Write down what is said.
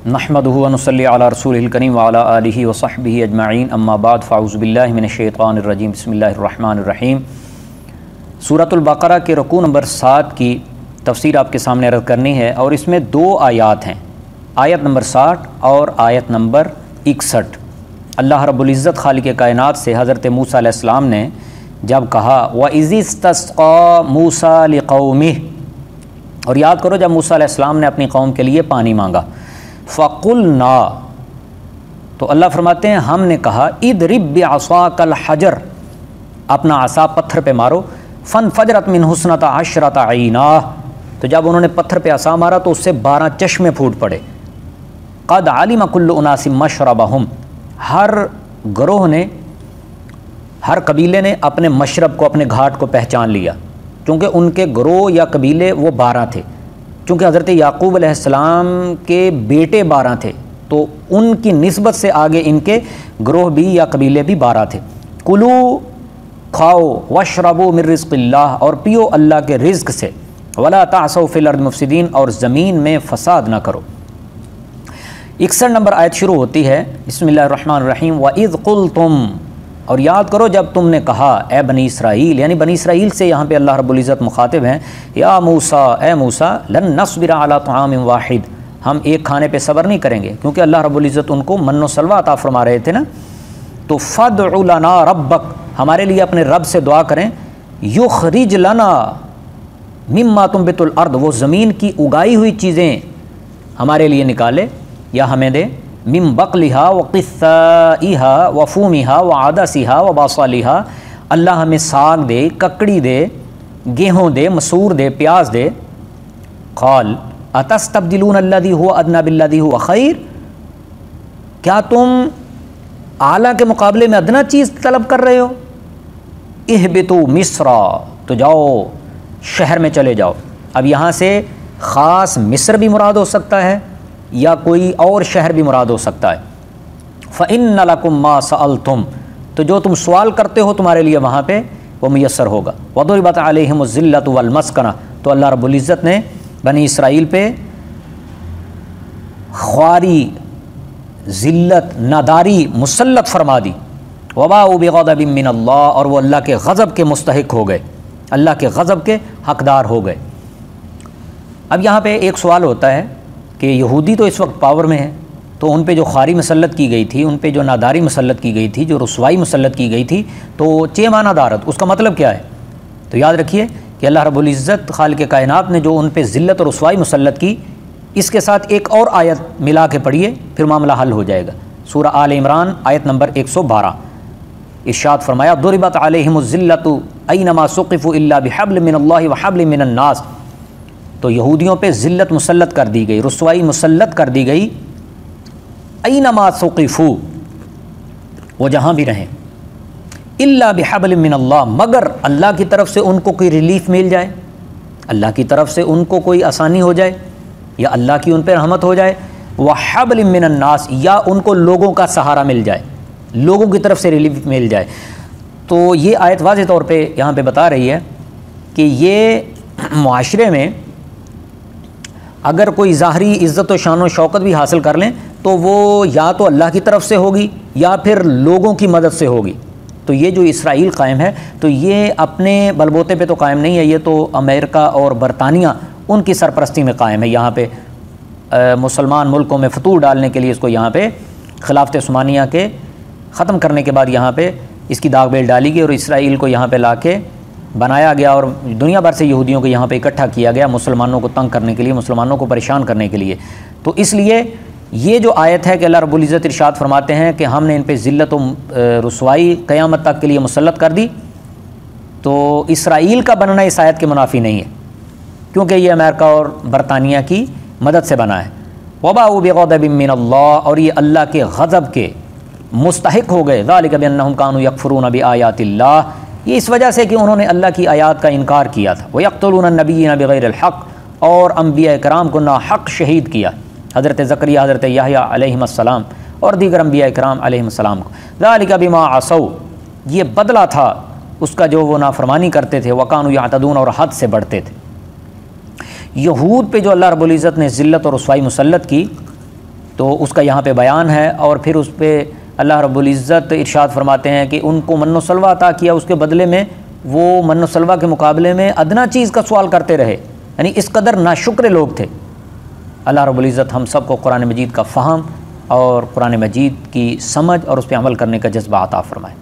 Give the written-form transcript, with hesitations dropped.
نحمدہ و نصلی علی رسولہ الکریم وعلی آلہ وصحبہ اجمعین اما بعد فاعوذ باللہ من الشیطان الرجیم بسم اللہ الرحمن الرحیم۔ سورۃ البقرہ کے رکوع نمبر 7 کی تفسیر آپ کے سامنے عرض کرنی ہے، اور اس میں 2 آیات ہیں، آیت نمبر 60 اور آیت نمبر 61۔ اللہ رب العزت خالق کائنات سے حضرت موسیٰ علیہ السلام نے جب کہا وَإِذِ اسْتَسْقَىٰ مُوسَىٰ لِقَوْمِهِ، اور یاد کرو جب موسیٰ علیہ السلام نے اپنی قوم کے لیے پانی مانگا، فَقُلْنَا، تو اللہ فرماتے ہیں ہم نے کہا اضرب بعصاک الحجر، اپنا عصا پتھر پہ مارو، فانفجرت منہ اثنتا عشرۃ عینا، تو جب انہوں نے پتھر پہ عصا مارا تو اس سے 12 چشمے پھوٹ پڑے۔ قد علم کل اناس مشربہم، ہر گروہ نے، ہر قبیلے نے اپنے مشرب کو، اپنے گھاٹ کو پہچان لیا، کیونکہ ان کے گروہ یا قبیلے وہ 12 تھے، چونکہ حضرت یعقوب علیہ السلام کے بیٹے 12 تھے تو ان کی نسبت سے آگے ان کے گروہ بھی یا قبیلے بھی 12 تھے۔ کلو، کھاؤ، واشربوا من رزق اللہ، اور پیو اللہ کے رزق سے، ولا تعثوا فی الارض مفسدین، اور زمین میں فساد نہ کرو۔ 61 نمبر آیت شروع ہوتی ہے بسم اللہ الرحمن الرحیم وَإِذْ قُلْتُمْ، اور یاد کرو جب تم نے کہا اے بنی اسرائیل، یعنی بنی اسرائیل سے یہاں پہ اللہ رب العزت مخاطب ہیں، یا موسیٰ، اے موسیٰ، لن نصبر علی طعام واحد، ہم ایک کھانے پہ صبر نہیں کریں گے، کیونکہ اللہ رب العزت ان کو من و سلوہ عطا فرما رہے تھے نا، تو فادع لنا ربک، ہمارے لیے اپنے رب سے دعا کریں، یخرج لنا مما تنبت الارض، وہ زمین کی اگائی ہوئی چیزیں ہمارے لیے نکالے یا ہمیں دے، من بقلها وقثائها وفومها وعدسها وبصلها، اللہ ہمیں ساگ دے، ککڑی دے، گیہوں دے، مسور دے، پیاز دے۔ قال اتستبدلون الذی هو ادنی بالذی هو خیر، کیا تم اعلیٰ کے مقابلے میں ادنا چیز طلب کر رہے ہو؟ اہبطوا مصر، تو جاؤ شہر میں چلے جاؤ۔ اب یہاں سے خاص مصر بھی مراد ہو سکتا ہے یا کوئی اور شہر بھی مراد ہو سکتا ہے۔ فَإِنَّ لَكُمْ مَا سَأَلْتُمْ، تو جو تم سوال کرتے ہو تمہارے لیے وہاں پہ وہ میسر ہوگا۔ وَضُرِبَتْ عَلَيْهِمُ الذِّلَّةُ وَالْمَسْكَنَةُ، تو اللہ رب العزت نے بنی اسرائیل پہ خواری، ذلت، ناداری مسلط فرما دی۔ وَبَاءُوا بِغَضَبٍ مِّنَ اللَّهِ، اور وہ اللہ کے غضب کے مستحق ہو گئے، اللہ کے غضب کے حقدار ہو گئے۔ اب یہاں پہ ایک سوال ہوتا ہے کہ یہودی تو اس وقت پاور میں ہے، تو ان پہ جو خواری مسلط کی گئی تھی، ان پہ جو ناداری مسلط کی گئی تھی، جو رسوائی مسلط کی گئی تھی، تو چے معنی دارت، اس کا مطلب کیا ہے؟ تو یاد رکھیے کہ اللہ رب العزت خالق کائنات نے جو ان پہ ذلت اور رسوائی مسلط کی، اس کے ساتھ ایک اور آیت ملا کے پڑھیے، پھر معاملہ حل ہو جائے گا۔ سورہ آل عمران آیت نمبر 112، ارشاد فرمایا ضربت علیہم الذلۃ اینما ثقفوا الا بحبل من اللہ وحبل من الناس، تو یہودیوں پہ ذلت مسلط کر دی گئی، رسوائی مسلط کر دی گئی، اینما ثقفوا، وہ جہاں بھی رہیں، الا بحبل من اللہ، مگر اللہ کی طرف سے ان کو کوئی ریلیف مل جائے، اللہ کی طرف سے ان کو کوئی آسانی ہو جائے، یا اللہ کی ان پہ رحمت ہو جائے، وحبل من الناس، یا ان کو لوگوں کا سہارا مل جائے، لوگوں کی طرف سے ریلیف مل جائے۔ تو یہ آیت واضح طور پہ یہاں پہ بتا رہی ہے کہ یہ معاشرے میں اگر کوئی ظاہری عزت و شان و شوکت بھی حاصل کر لیں تو وہ یا تو اللہ کی طرف سے ہوگی یا پھر لوگوں کی مدد سے ہوگی۔ تو یہ جو اسرائیل قائم ہے تو یہ اپنے بلبوتے پہ تو قائم نہیں ہے، یہ تو امریکہ اور برطانیہ ان کی سرپرستی میں قائم ہے۔ یہاں پہ مسلمان ملکوں میں فتور ڈالنے کے لیے اس کو یہاں پہ خلافت عثمانیہ کے ختم کرنے کے بعد یہاں پہ اس کی داغ بیل ڈالی گئی، اور اسرائیل کو یہاں پہ لا کے بنایا گیا، اور دنیا بھر سے یہودیوں کو یہاں پہ اکٹھا کیا گیا مسلمانوں کو تنگ کرنے کے لیے، مسلمانوں کو پریشان کرنے کے لیے۔ تو اس لیے یہ جو آیت ہے کہ اللہ رب العزت ارشاد فرماتے ہیں کہ ہم نے ان پہ ذلت و رسوائی قیامت تک کے لیے مسلط کر دی، تو اسرائیل کا بننا اس آیت کے منافی نہیں ہے، کیونکہ یہ امریکہ اور برطانیہ کی مدد سے بنا ہے۔ وَبَاءُوا بِغَضَبٍ مِّنَ اللَّهِ، اور یہ اللہ کے غضب کے مستحق ہو گئے، ذَلِكَ بِأَنَّهُمْ كَانُوا يَكْفُرُونَ بِآيَاتِ اللَّهِ، یہ اس وجہ سے کہ انہوں نے اللہ کی آیات کا انکار کیا تھا۔ وَيَقْتُلُونَ النَّبِيِّينَ بِغَيْرِ الْحَقِّ، اور انبیاء کرام کو ناحق شہید کیا، حضرت زکریا، حضرت یحییٰ علیہم السلام اور دیگر انبیاء کرام علیہم السلام کو۔ ذَلِكَ بِمَا عَصَوْا، یہ بدلہ تھا اس کا جو وہ نافرمانی کرتے تھے، وَكَانُوا يَعْتَدُونَ، اور حد سے بڑھتے تھے۔ یہود پہ جو اللہ رب العزت نے ذلت اور رسوائی مسلط کی، تو اس کا یہاں پہ بیان ہے، اور پھر اس پہ اللہ رب العزت ارشاد فرماتے ہیں کہ ان کو من و سلوہ عطا کیا، اس کے بدلے میں وہ من و سلوہ کے مقابلے میں ادنا چیز کا سوال کرتے رہے، یعنی اس قدر ناشکر لوگ تھے۔ اللہ رب العزت ہم سب کو قرآن مجید کا فہم اور قرآن مجید کی سمجھ اور اس پہ عمل کرنے کا جذبہ عطا فرمائے۔